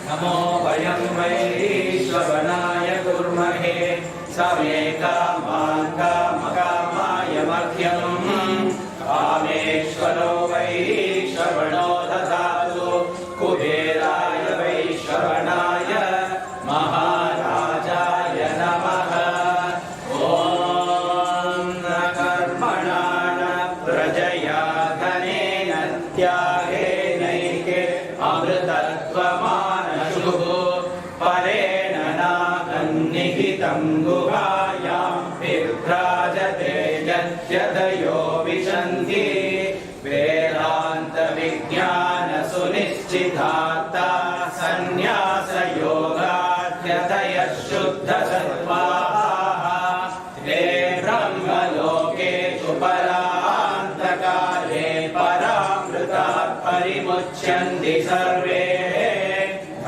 नमो वयं वै श्रवणाय कुर्महे समे कामाय मह्यम् कामेश्वरो वै श्रवणो ददातु कुबेराय वै श्रवणाय महाराजाय नमः। ॐ न कर्मणा न प्रजया धनेन त्यागेनैके अमृतत्वमानशुः परेण नागन्निहितं गुहायां विभ्राजते यद्यतयो विशन्ति वेदान्तविज्ञानसुनिश्चितार्था सन्न्यासयोगाद्यतयः शुद्धसत्त्वाः ते ब्रह्मलोकेषु परान्तकाले परामृतात् परिमुच्यन्ति सर्वे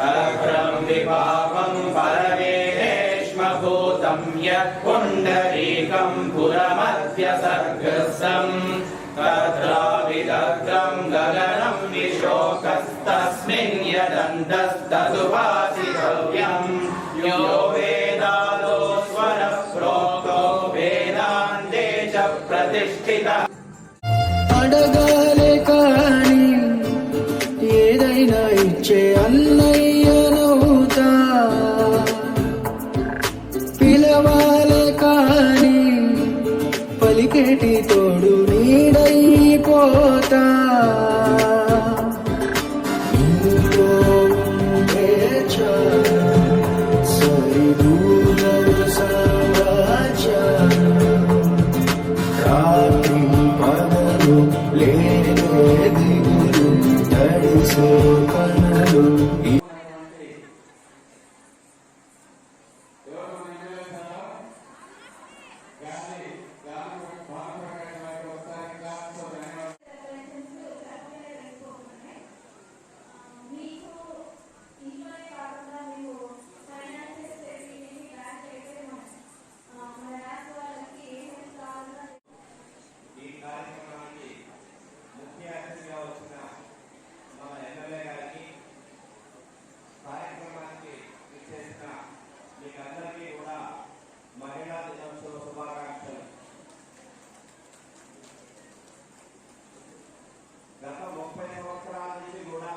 अग्रं विपापं परमेश्मभूतं यत् पुण्डरीकं पुरमध्यसर्गसम् तत्राविदग्धं गगनं विशोकस्तस्मिन् यदन्तस्तदुपासितव्यं यो वेदादो स्वरः प्रोक्तो वेदान्ते च प्रतिष्ठितः। అడగాలే కాని ఏదైనా ఇచ్చే అన్నయ్యనవుతా, పిలవాలే కాని పలికేటి తోడు నీడైపోతా. గత 30 సంవత్సరాల నుంచి కూడా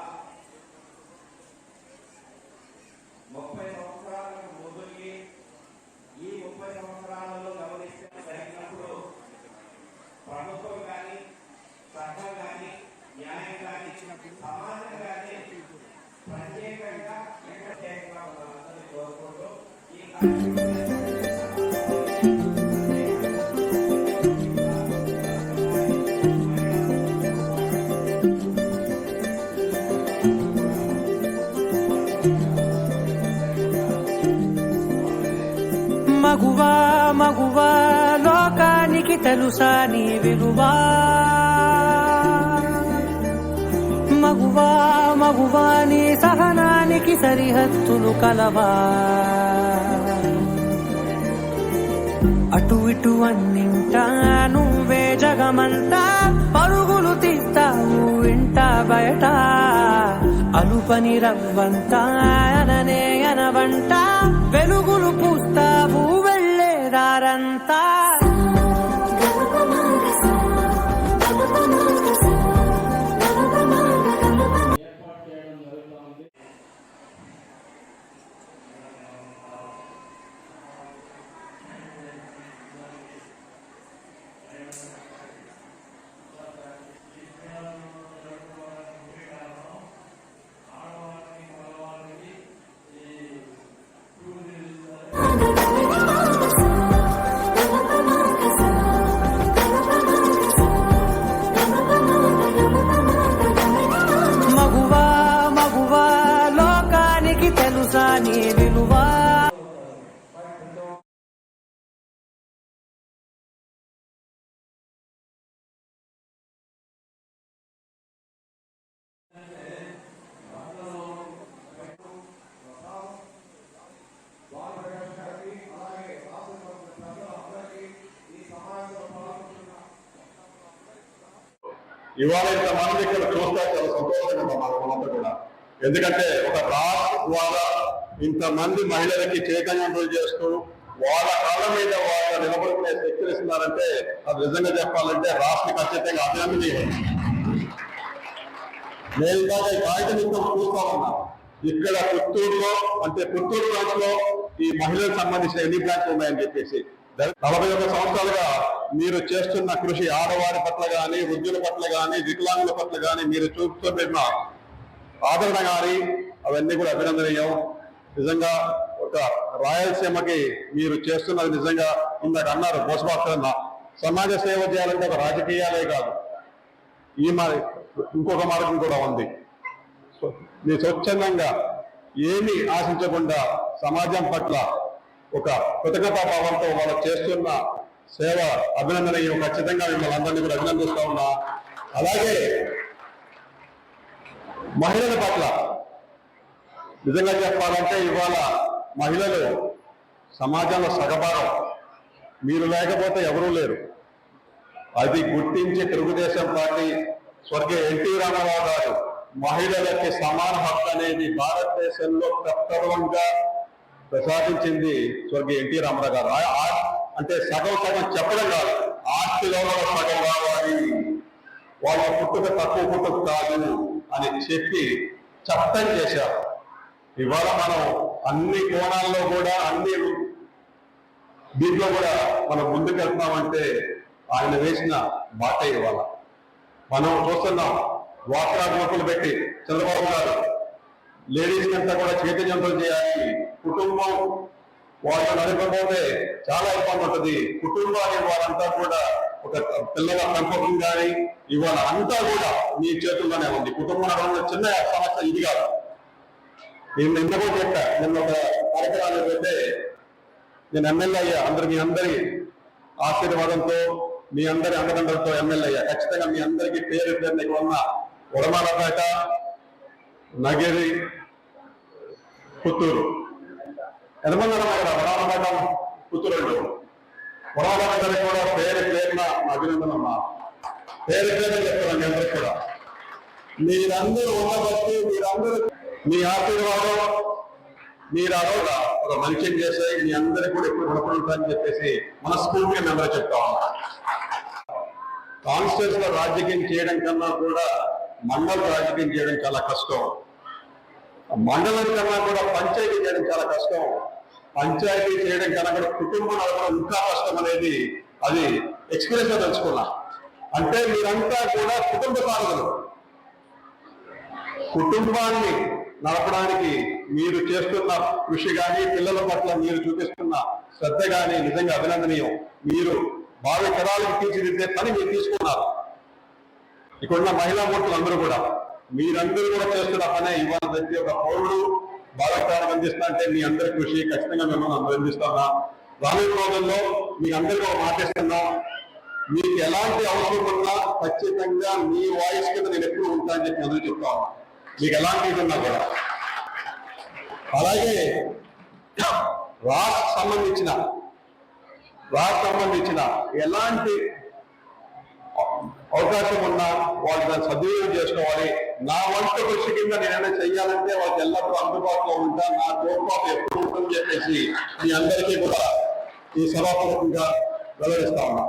30 సంవత్సరాలకు ముందుకి ఈ 30 సంవత్సరాలలో గమనిస్తే జరిగినప్పుడు ప్రభుత్వం కానీ సంఘం కానీ న్యాయం కానీ సమాజం కానీ ప్రత్యేకంగా మనందరినీ కోరుకుంటూ ఈ మగువా మగువా లోకానికి తెలుసా నీ విలువా, మగువా మగువా నీ సహనానికి సరిహద్దులు కలవా. అటు ఇటు అన్నింటా నువ్వే జగమంతా పరుగులు తీస్తావు ఇంట బయట, అలుపని రవ్వంతా అననే అనవంట వెలుగులు పూస్తావు వెళ్ళేదారంతా. ఇవాళ ఇంతమంది ఇక్కడ చూస్తే చాలా సంతోషంగా మనమంతా కూడా ఎందుకంటే ఒక రాష్ట్ర ద్వారా ఇంతమంది మహిళలకి చైతన్యం చేస్తూ వాళ్ళ కాళ్ళ మీద వాళ్ళ నిలబడుకునే శక్తిని ఇస్తున్నారంటే అది నిజంగా చెప్పాలంటే రాష్ట్ర ఖచ్చితంగా అభినందనీయం. నేను ఇలాగ కాగితం చూస్తా ఉన్నా. ఇక్కడ పుత్తూరులో అంటే పుత్తూరు బ్రాంచ్ లో ఈ మహిళలకు సంబంధించిన ఎన్ని బ్రాంచ్లు ఉన్నాయని చెప్పేసి 41 సంవత్సరాలుగా మీరు చేస్తున్న కృషి ఆడవారి పట్ల గాని, వృద్ధుల పట్ల గాని, వికలాంగుల పట్ల గాని మీరు చూపుతున్న ఆదరణ గాని అవన్నీ కూడా అభినందనీయం. నిజంగా ఒక రాయలసీమకి మీరు చేస్తున్నది నిజంగా ఇందాక అన్నారు మోసబాస్తున్న సమాజ సేవ చేయాలంటే ఒక రాజకీయాలే కాదు, ఈ ఇంకొక మార్గం కూడా ఉంది. మీరు స్వచ్ఛందంగా ఏమీ ఆశించకుండా సమాజం పట్ల ఒక కృతజ్ఞతా భావంతో వాళ్ళు చేస్తున్న సేవ అభినందనీయం. ఖచ్చితంగా మిమ్మల్ని అందరినీ కూడా అభినందిస్తా ఉన్నా. అలాగే మహిళల పట్ల నిజంగా చెప్పాలంటే ఇవాళ మహిళలు సమాజంలో సగభాగం. మీరు లేకపోతే ఎవరూ లేరు. అది గుర్తించి తెలుగుదేశం పార్టీ స్వర్గీయ ఎన్టీ రామారావు గారు మహిళలకి సమాన హక్కు అనేది భారతదేశంలో ప్రప్రథమంగా ప్రసాదించింది స్వర్గీయ ఎన్టీ రామారావు గారు. అంటే సగం చెప్పడం కాదు, ఆస్తిలో సగం రావాలి, వాళ్ళ పుట్టుక తక్కువ పుట్టుక కాదు అని చెప్పి చట్టం చేశారు. ఇవాళ మనం అన్ని కోణాల్లో కూడా అన్ని దీంట్లో కూడా మనం ముందుకు వెళ్తున్నామంటే ఆయన వేసిన బాట. ఇవాళ మనం చూస్తున్నాం డ్వాక్రా గ్రూపులు పెట్టి చంద్రబాబు గారు లేడీస్ అంతా కూడా చైతన్యంతో చేయాలి. కుటుంబం వాళ్ళు నడపకపోతే చాలా ఇబ్బంది ఉంటుంది. కుటుంబాన్ని వాళ్ళంతా కూడా ఒక పిల్లల పెంపకం కానీ ఇవాళ అంతా కూడా మీ చేతుల్లోనే ఉంది. కుటుంబం నడవడం చిన్న సమస్య ఇది కాదు. నేను ఎందుకో చెప్పా, నిన్న ఒక కార్యక్రమాన్ని పెడితే నేను ఎమ్మెల్యే అయ్యా, మీ అందరి ఆశీర్వాదంతో మీ అందరి అండదండలతో ఎమ్మెల్యే అయ్యా. ఖచ్చితంగా మీ అందరికీ పేరు ఇక్కడ ఉన్న వడమాలపేట, నగిరి, పుత్తూరు ఎంతమంది అన్నమాట వడమాలపేట, పుత్తూరు వడమాలపేట కూడా పేరున అభినందనమ్మా. పేరున చెప్తాను మీ అందరికి కూడా. మీరందరూ ఉండబట్టి మీరందరూ మీ ఆశీర్వాదం మీరు అరోజు ఒక మంచిని చేస్తే మీ అందరికీ కూడా ఎక్కువ రుణపడుతుందని చెప్పేసి మనస్ఫూర్తిగా మేము అందరూ చెప్తా ఉన్నాం. కాన్స్టిట్యూన్స్ లో రాజకీయం చేయడం కన్నా కూడా మండల రాజకీయం చేయడం చాలా కష్టం. మండలం కన్నా కూడా పంచాయతీ చేయడం చాలా కష్టం. పంచాయతీ చేయడం కన్నా కూడా కుటుంబం నడపడం ఇంకా కష్టం అనేది అది ఎక్స్పీరియన్స్ గా తెలుసుకున్నా. అంటే మీరంతా కూడా కుటుంబ సాధకులు. కుటుంబాన్ని నడపడానికి మీరు చేస్తున్న కృషి కానీ, పిల్లల పట్ల మీరు చూపిస్తున్న శ్రద్ధ కానీ నిజంగా అభినందనీయం. మీరు భావి తరాలకు తీర్చిదిద్దే పని మీరు తీసుకున్నారు. ఇక్కడున్న మహిళా మూర్తులు అందరూ కూడా మీరందరూ కూడా చేస్తున్న పనే ఇవాళ ప్రతి ఒక్క పౌరుడు భావితరానికి అందిస్తా అంటే మీ అందరి కృషి ఖచ్చితంగా మిమ్మల్ని అందిస్తున్నా. రానున్న రోజుల్లో మీకు అందరికీ ఒక మాటిస్తున్నాం. మీకు ఎలాంటి అవసరం ఉన్నా ఖచ్చితంగా మీ వాయిస్ కింద నేను ఎప్పుడు ఉంటా అని చెప్పి అందరూ చెప్తా ఉన్నా. మీకు ఎలాంటి ఇది ఉన్నా కూడా. అలాగే రాష్ట్ర సంబంధించిన ఎలాంటి అవకాశం ఉన్నా వాళ్ళు దాన్ని సద్వినియోగం చేసుకోవాలి. నా వంట కృషి కింద నేనైనా చెయ్యాలంటే వాళ్ళకి ఎల్లప్పుడూ అందుబాటులో ఉంటా, నా తోడ్పాటు ఎప్పుడు ఉంటుందని చెప్పేసి మీ అందరికీ కూడా ఈ సభాపూర్వకంగా వెల్లడిస్తా ఉన్నా.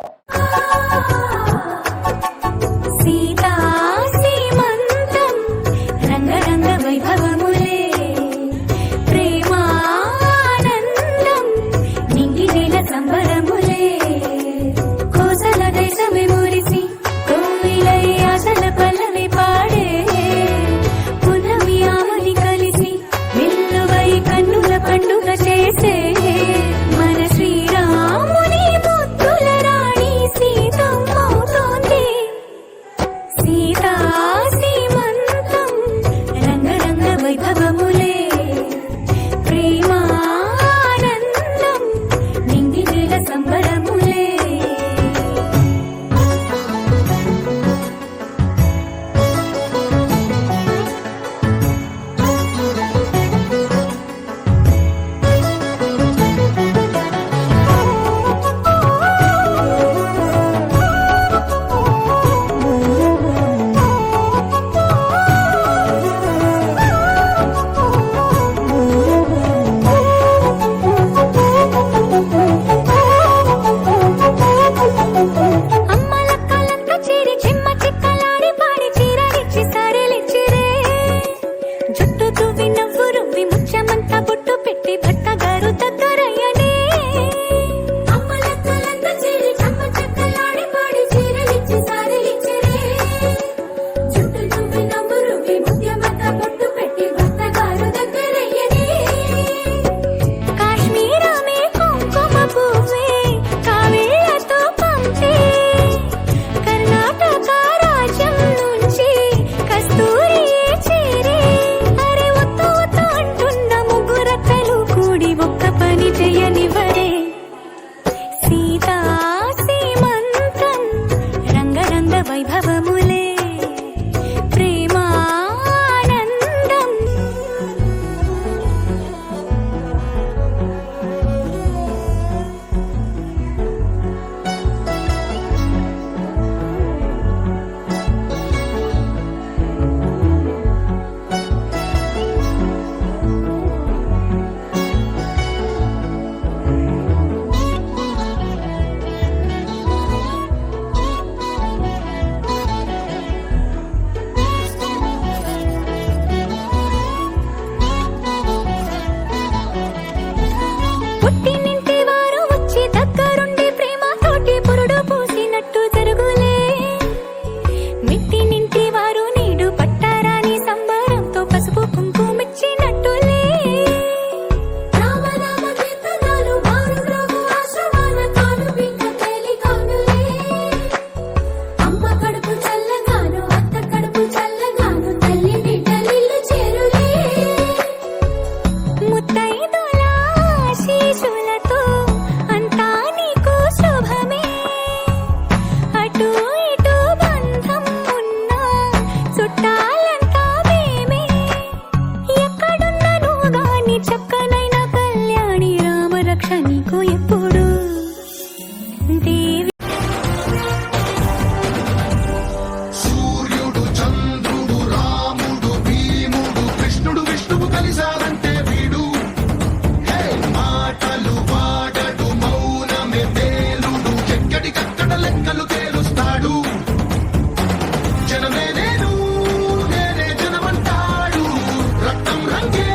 చక్కనైన కళ్యాణి రామరక్ష నీకు ఎప్పుడు దేవి సూర్యుడు చంద్రుడు రాముడు భీముడు కృష్ణుడు విష్ణువు కలిశారంటే వీడు హే మాటలు వాడడు మౌనమే తేలుడు ఎక్కడికక్కడ లెక్కలు తేలుస్తాడు జనమే నేను నేనే జనమంటాడు రక్తం రంగే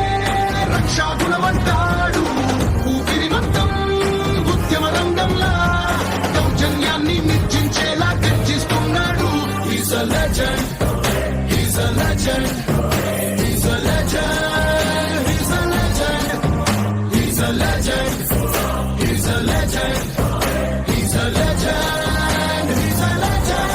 రక్షాగుణమంటాడు ఊపిరి మొత్తం ఉద్యమ రంగంలా దౌర్జన్యాన్ని నిర్జించేలా గర్జిస్తున్నాడు He's a legend. He's a legend. He's a legend. He's a legend. He's a legend. He's a legend. He's a legend. He's a legend.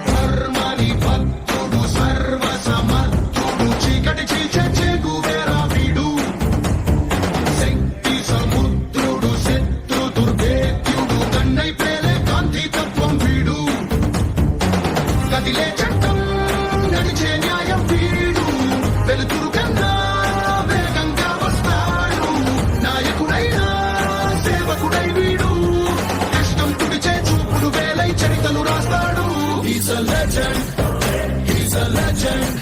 ధర్మని భక్తుడు సర్వ సమర్థుడు చీకటి చీల్చే చేగువేరా వీడు శక్తి సముద్రుడు శత్రు దుర్భేద్యుడు కన్నై పేలే కాంతి తత్వం వీడు కదిలే చట్టం నడిచే న్యాయం వీడు వెలుతురు కన్నా వేగంగా వస్తాడు నాయకుడైనా సేవకుడై వీడు కష్టం తుడిచే చూపుడు వేలై చరితలు రాస్తాడు He's a legend. He's a legend.